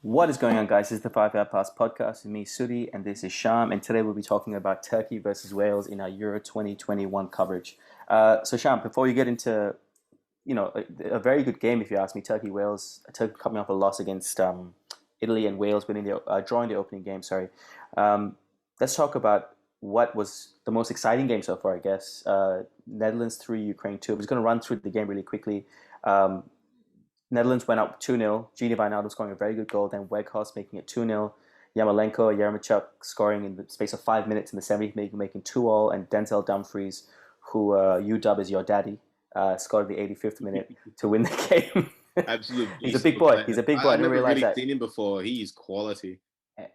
What is going on, guys? This is the 5 Hour Pass podcast with me, Suddy, and this is Sham. And today we'll be talking about Turkey versus Wales in our Euro 2021 coverage. So, Sham, before you get into, a very good game, if you ask me, Turkey-Wales, Turkey coming off a loss against Italy and Wales drawing the opening game. Sorry. Let's talk about what was the most exciting game so far, I guess. Netherlands 3, Ukraine 2. I'm just going to run through the game really quickly. Netherlands went up 2-0. Gini Wijnaldum scoring a very good goal. Then Weghorst making it 2-0. Yaremchuk scoring in the space of 5 minutes in the 70th, making 2-2. And Denzel Dumfries, who you dub as your daddy, scored in the 85th minute to win the game. Absolutely. He's a big boy. He's a big boy. I didn't realize that. I've never really seen him before. He's quality.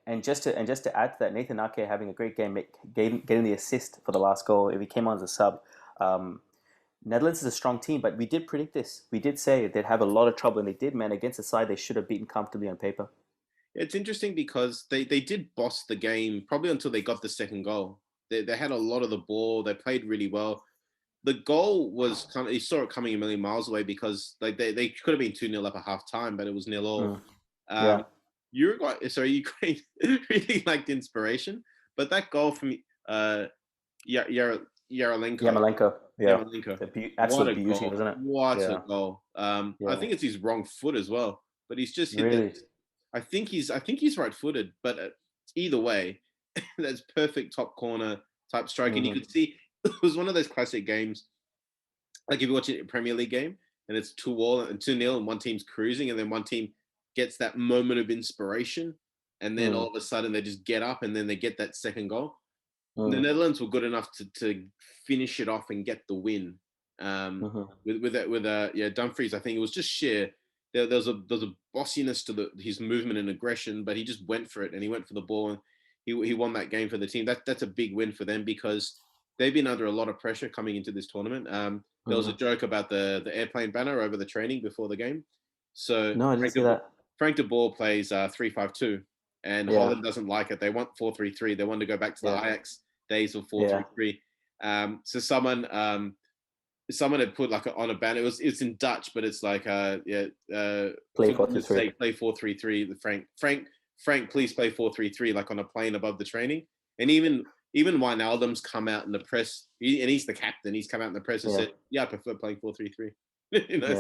And just to add to that, Nathan Ake having a great game, getting the assist for the last goal. If he came on as a sub. Netherlands is a strong team, but we did predict this. We did say they'd have a lot of trouble, and they did, man. Against a side they should have beaten comfortably on paper. It's interesting because they did boss the game probably until they got the second goal. They had a lot of the ball. They played really well. The goal was kind of, you saw it coming a million miles away because like they could have been 2-0 up at half time, but it was 0-0. Ukraine really lacked inspiration, but that goal from Yarmolenko. Yeah. Absolute beauty, wasn't it? What a goal. I think it's his wrong foot as well, but he's just hit really? that. I think he's right-footed, but either way, that's perfect top corner type strike. And you could see it was one of those classic games. Like if you watch a Premier League game and it's 2-2 and 2-0 and one team's cruising and then one team gets that moment of inspiration and then all of a sudden they just get up and then they get that second goal. The Netherlands were good enough to finish it off and get the win. With Dumfries, I think it was just sheer. There was a bossiness to his movement and aggression, but he just went for it and he went for the ball and he won that game for the team. That's a big win for them because they've been under a lot of pressure coming into this tournament. There was a joke about the airplane banner over the training before the game. So no, I didn't see that. Frank de Boer plays 3-5-2. And Holland doesn't like it. They want 4-3-3. They want to go back to the Ajax days of 4-3-3. So someone had put like on a banner. It's in Dutch, but it's like play 4-3-3. Play 4-3-3. Frank, please play 4-3-3, like on a plane above the training. And even Wijnaldum's come out in the press, and he's the captain. He's come out in the press and said, "Yeah, I prefer playing 4-3-3."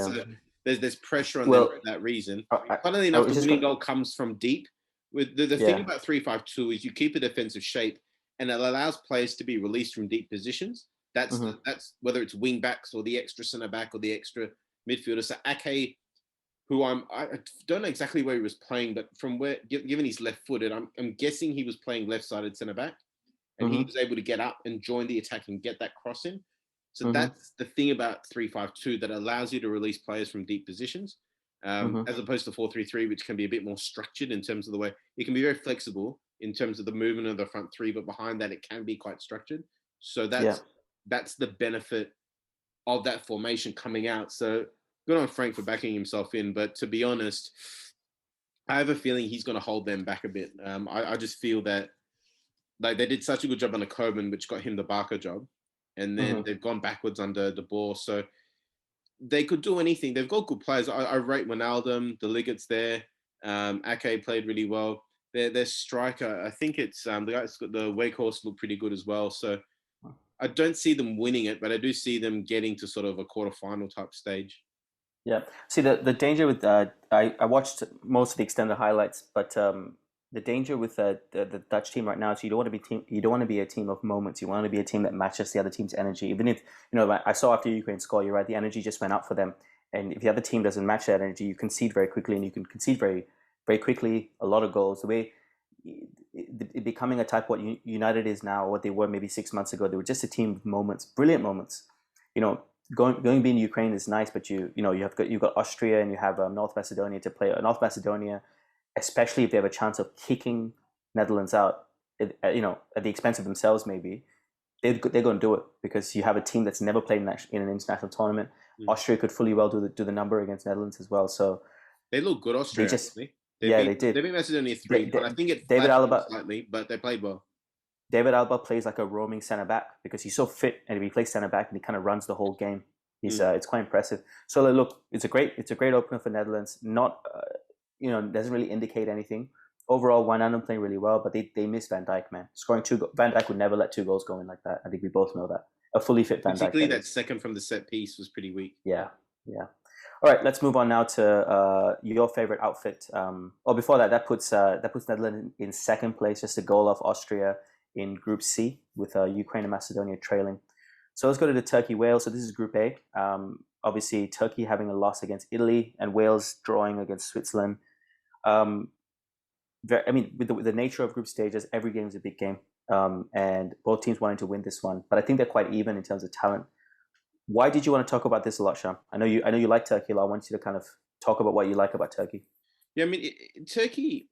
So there's pressure on them for that reason. Funnily enough, the winning goal comes from deep. With the thing about 3-5-2 is you keep a defensive shape and it allows players to be released from deep positions. That's whether it's wing backs or the extra centre back or the extra midfielder. So Ake, who I don't know exactly where he was playing, but from where, given he's left-footed, I'm guessing he was playing left-sided centre back, and he was able to get up and join the attack and get that cross in. So that's the thing about 3-5-2 that allows you to release players from deep positions. As opposed to 4-3-3, which can be a bit more structured in terms of the way it can be very flexible in terms of the movement of the front three, but behind that it can be quite structured. So that's the benefit of that formation coming out. So good on Frank for backing himself in, but to be honest, I have a feeling he's going to hold them back a bit. I just feel that like they did such a good job on the Coburn, which got him the Barker job, and then they've gone backwards under the ball. So they could do anything. They've got good players. I rate Wijnaldum. The Liggett's there. Ake played really well. Their striker, I think it's the guy that's got the Weghorst look pretty good as well. So I don't see them winning it, but I do see them getting to sort of a quarterfinal type stage. Yeah. See, the danger with I watched most of the extended highlights, but the danger with the Dutch team right now is you don't want to be a team of moments. You want to be a team that matches the other team's energy. Even if I saw after Ukraine score, you're right, the energy just went up for them. And if the other team doesn't match that energy, you concede very quickly, and you can concede very, very quickly a lot of goals. The way it becoming a type what United is now, or what they were maybe 6 months ago, they were just a team of moments, brilliant moments. Going being Ukraine is nice, but you've got Austria and you have North Macedonia to play. North Macedonia, especially if they have a chance of kicking Netherlands out, at the expense of themselves, maybe they're going to do it because you have a team that's never played in an international tournament. Austria could fully well do the number against Netherlands as well. So they look good, Austria. They did. They beat Macedonia 3, but I think it David Alaba slightly, but they played well. David Alaba plays like a roaming centre back because he's so fit, and if he plays centre back, and he kind of runs the whole game. It's quite impressive. So look, it's a great opener for Netherlands. Not doesn't really indicate anything. Overall, Wijnaldum playing really well, but they missed Van Dijk, man. Scoring Van Dijk would never let 2 goals go in like that. I think we both know that. A fully fit Van Dijk. Particularly that second from the set piece was pretty weak. Yeah. All right, let's move on now to your favorite outfit. Before that puts Netherlands in second place, just a goal off Austria in Group C, with Ukraine and Macedonia trailing. So let's go to the Turkey-Wales. So this is Group A. Obviously, Turkey having a loss against Italy and Wales drawing against Switzerland. With the nature of group stages, every game is a big game, and both teams wanting to win this one. But I think they're quite even in terms of talent. Why did you want to talk about this a lot, Sham? I know you like Turkey a lot. I want you to kind of talk about what you like about Turkey. Yeah, I mean, Turkey,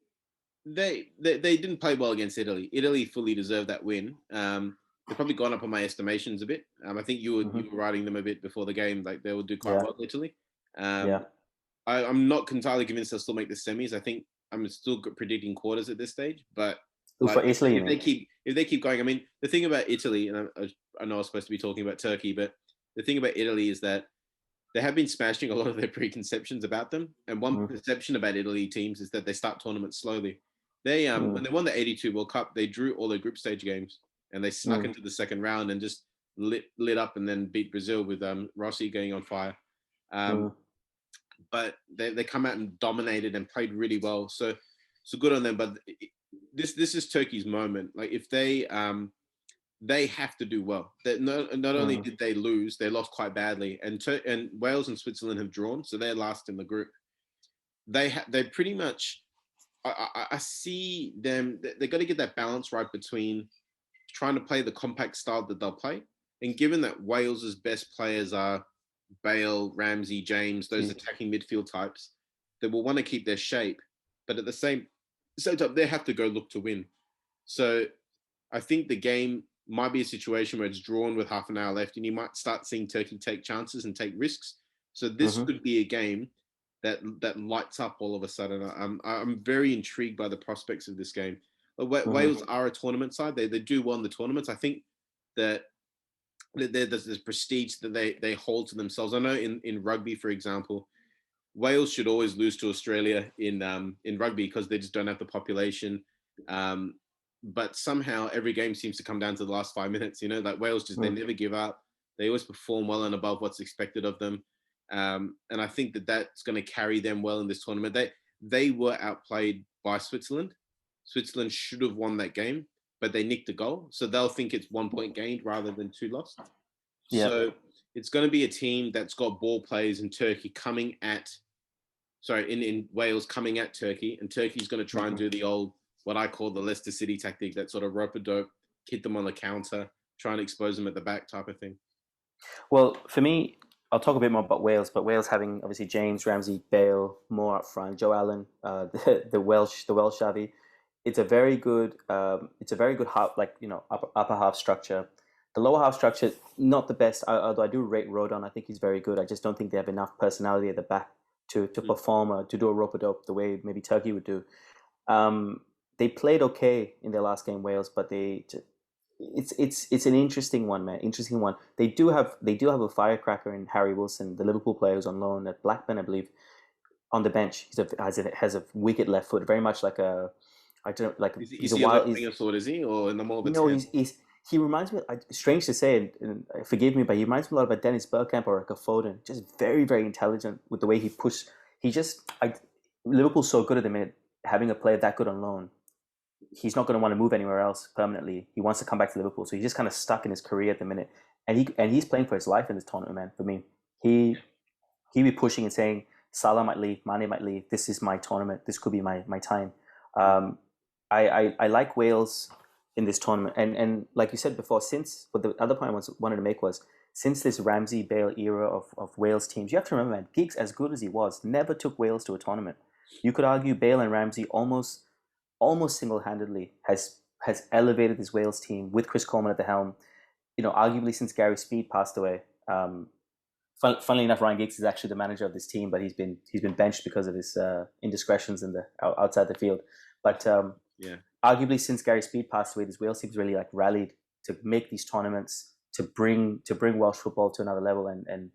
they didn't play well against Italy. Italy fully deserved that win. They've probably gone up on my estimations a bit. I think you were writing them a bit before the game, like they will do quite well, Italy. I'm not entirely convinced they'll still make the semis. I think I'm still predicting quarters at this stage. But for Italy, if they keep going, I mean, the thing about Italy, and I know I was supposed to be talking about Turkey, but the thing about Italy is that they have been smashing a lot of their preconceptions about them. And one perception about Italy teams is that they start tournaments slowly. They when they won the '82 World Cup, they drew all their group stage games and they snuck into the second round and just lit up and then beat Brazil with Rossi going on fire. But they come out and dominated and played really well. So good on them. But this is Turkey's moment. Like if they have to do well. That not only did they lose, they lost quite badly. And Wales and Switzerland have drawn, so they're last in the group. They pretty much. I see them. They've got to get that balance right between trying to play the compact style that they'll play, and given that Wales's best players are Bale, Ramsey, James, those attacking midfield types, they will want to keep their shape, but at the same time, they have to go look to win. So I think the game might be a situation where it's drawn with half an hour left, and you might start seeing Turkey take chances and take risks. So this could be a game that lights up all of a sudden. I'm very intrigued by the prospects of this game. Wales are a tournament side. They do well in the tournaments. I think that there's this prestige that they hold to themselves. I know in rugby, for example, Wales should always lose to Australia in rugby because they just don't have the population. But somehow every game seems to come down to the last 5 minutes. Like Wales they never give up. They always perform well and above what's expected of them. And I think that's going to carry them well in this tournament. They were outplayed by Switzerland. Switzerland should have won that game, but they nicked a goal. So they'll think it's 1 point gained rather than 2 lost. Yeah. So it's going to be a team that's got ball players in Turkey in Wales coming at Turkey. And Turkey's going to try and do the old, what I call the Leicester City tactic, that sort of rope-a-dope, hit them on the counter, try and expose them at the back type of thing. Well, for me, I'll talk a bit more about Wales, but Wales having obviously James, Ramsey, Bale, more up front, Joe Allen, the Welsh Xavi. It's a very good half, upper half structure. The lower half structure, not the best. Although I do rate Rodon, I think he's very good. I just don't think they have enough personality at the back to perform or to do a rope-a-dope the way maybe Turkey would do. They played okay in their last game, Wales, but it's an interesting one, man. Interesting one. They do have a firecracker in Harry Wilson, the Liverpool player who's on loan at Blackburn, I believe, on the bench. He has a wicked left foot, very much like a. I don't like. He's a wild sword, is he, or in the more? No, he reminds me. Strange to say, and forgive me, but he reminds me a lot of a Dennis Bergkamp or like a Foden. Just very, very intelligent with the way he pushed. Liverpool's so good at the minute, having a player that good on loan. He's not going to want to move anywhere else permanently. He wants to come back to Liverpool, so he's just kind of stuck in his career at the minute. And he's playing for his life in this tournament, man. For me, he'd be pushing and saying, Salah might leave, Mane might leave. This is my tournament. This could be my time. I like Wales in this tournament, and like you said before, but the other point I wanted to make was, since this Ramsey Bale era of Wales teams, you have to remember, man, Giggs, as good as he was, never took Wales to a tournament. You could argue Bale and Ramsey almost single-handedly has elevated this Wales team with Chris Coleman at the helm. Arguably since Gary Speed passed away. Funnily enough, Ryan Giggs is actually the manager of this team, but he's been benched because of his indiscretions in the outside the field. But arguably since Gary Speed passed away, this Wales team's really rallied to make these tournaments, to bring Welsh football to another level. And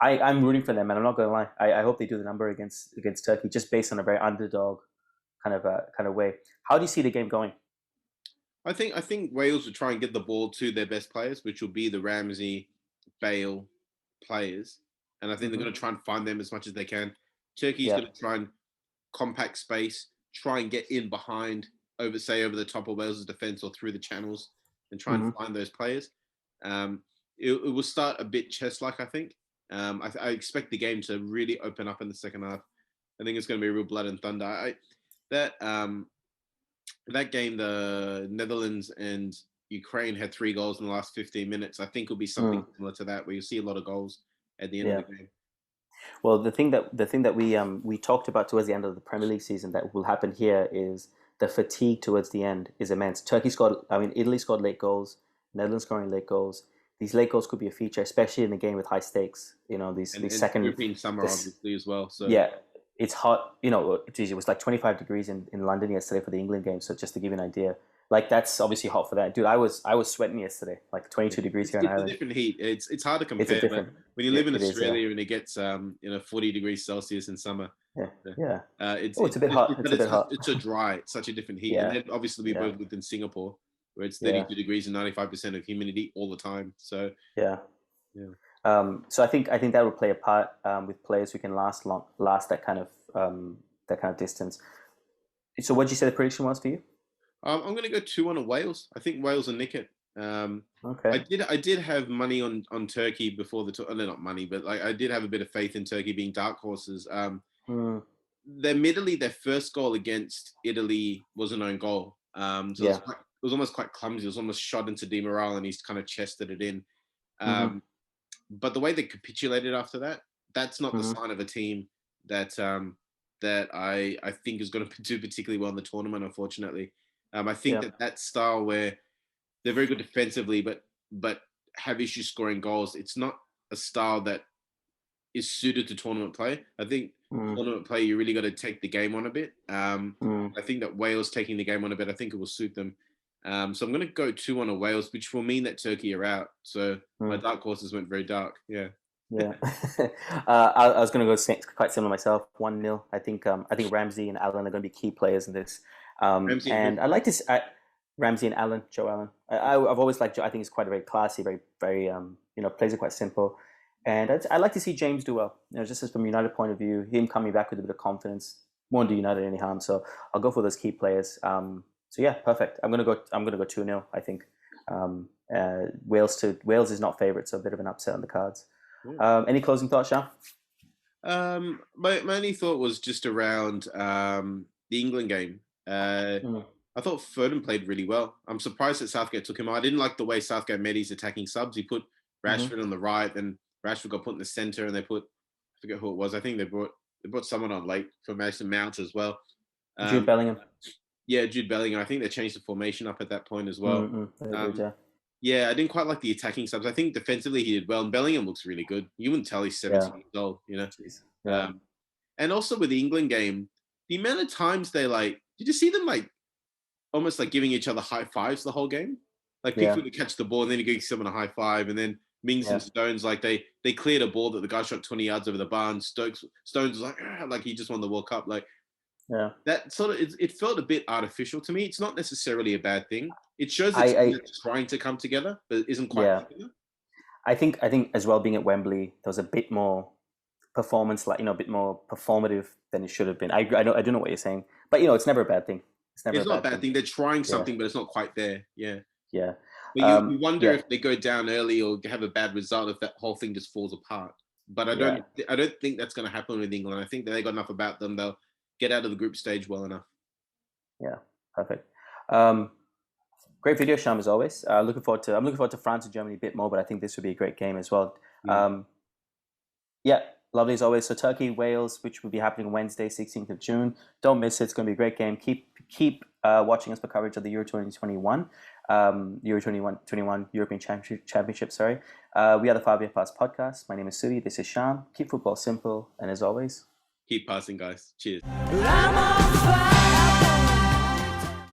I'm rooting for them, and I'm not going to lie. I hope they do the number against Turkey, just based on a very underdog kind of way. How do you see the game going? I think Wales will try and get the ball to their best players, which will be the Ramsey, Bale players, and I think they're Mm-hmm. going to try and find them as much as they can. Turkey's Yeah. going to try and compact space, try and get in behind over the top of Wales' defense or through the channels, and try and Mm-hmm. find those players. Um, it will start a bit chess-like, I think. I expect the game to really open up in the second half. I think it's going to be real blood and thunder. That that game, the Netherlands and Ukraine had 3 goals in the last 15 minutes. I think it'll be something similar to that, where you'll see a lot of goals at the end of Yeah. the game. Well, the thing that we talked about towards the end of the Premier League season that will happen here is the fatigue towards the end is immense. Italy scored late goals, Netherlands scoring late goals. These late goals could be a feature, especially in a game with high stakes. These And second European summer, this obviously, as well. So yeah, it's hot. Geez, it was like 25 degrees in London yesterday for the England game. So just to give you an idea, like that's obviously hot for that, dude. I was sweating yesterday, like 22 degrees here in it's a Ireland. different heat. It's hard to It's a compare, but different. when you live in It is, yeah, Australia and it gets 40 degrees Celsius in summer, yeah, uh, yeah. it's Oh, it's a bit hot. but It's a bit hot. it's so dry. It's such a different heat, and Yeah, then obviously we yeah, both lived in Singapore, where it's yeah, 32 degrees and 95% of humidity all the time. So yeah. yeah. So I think that would play a part with players who can last that kind of distance. So what did you say the prediction was for you? I'm going to go 2-1 on Wales. I think Wales will nick it. Okay. I did have money on Turkey before no, not money, but like I did have a bit of faith in Turkey being dark horses. Mm, Admittedly, their first goal against Italy was an own goal. So yeah. it was almost quite clumsy. It was almost shot into Di Maral, and he's kind of chested it in. Mm-hmm, But the way they capitulated after that, that's not the mm-hmm, sign of a team that I think is going to do particularly well in the tournament. Unfortunately, I think yeah. that style where they're very good defensively, but have issues scoring goals. It's not a style that is suited to tournament play. I think Mm, tournament play, you really got to take the game on a bit. mm, I think that Wales taking the game on a bit, I think it will suit them. So I'm going to go 2-1 on Wales, which will mean that Turkey are out. So my mm. dark horses went very dark. Yeah. Yeah, I was going to go quite similar myself. 1-0. I think Ramsey and Allen are going to be key players in this. Ramsey and who? And I like this. Ramsey and Allen, Joe Allen. I've always liked Joe. I think he's quite very classy, very very plays it quite simple. And I like to see James do well. Just as from United point of view, him coming back with a bit of confidence won't do United any harm. So I'll go for those key players. So yeah, perfect. I'm gonna go 2-0. I think. Wales is not favourite, so a bit of an upset on the cards. Yeah. Any closing thoughts, Sean? My only thought was just around the England game. Mm, I thought Foden played really well. I'm surprised that Southgate took him out. I didn't like the way Southgate made his attacking subs. He put mm-hmm. Rashford on the right, then Rashford got put in the center, and I forget who it was. I think they brought someone on late for Mason Mount as well. Jude Bellingham. Yeah, Jude Bellingham. I think they changed the formation up at that point as well. Very good, yeah. Yeah, I didn't quite like the attacking subs. I think defensively he did well, and Bellingham looks really good. You wouldn't tell he's 17 years old, Jeez. Yeah. And also with the England game, the amount of times did you see them almost like giving each other high fives the whole game? Like Pickford would catch the ball and then he gives someone a high five, and then Mings and Stones, like they cleared a ball that the guy shot 20 yards over the bar, and Stones was like he just won the World Cup. Like that sort of it felt a bit artificial to me. It's not necessarily a bad thing. It shows that they're trying to come together, but it isn't quite together. I think as well, being at Wembley, there was a bit more performance, a bit more performative than it should have been. I do know what you're saying, but it's never a bad thing. It's never not a bad thing. They're trying something, but it's not quite there. Yeah. Yeah. But you wonder if they go down early or have a bad result, if that whole thing just falls apart. But I don't think that's going to happen with England. I think that they got enough about them. They'll get out of the group stage well enough. Yeah, perfect. Great video, Sham, as always. I'm looking forward to France and Germany a bit more, but I think this would be a great game as well. Yeah, lovely as always. So Turkey, Wales, which will be happening Wednesday, 16th of June. Don't miss it. It's going to be a great game. Keep watching us for coverage of the Euro 2021, Euro 2021 European Championship. Sorry. We are the 5 Year Pass podcast. My name is Suddy. This is Sham. Keep football simple, and as always, keep passing, guys. Cheers.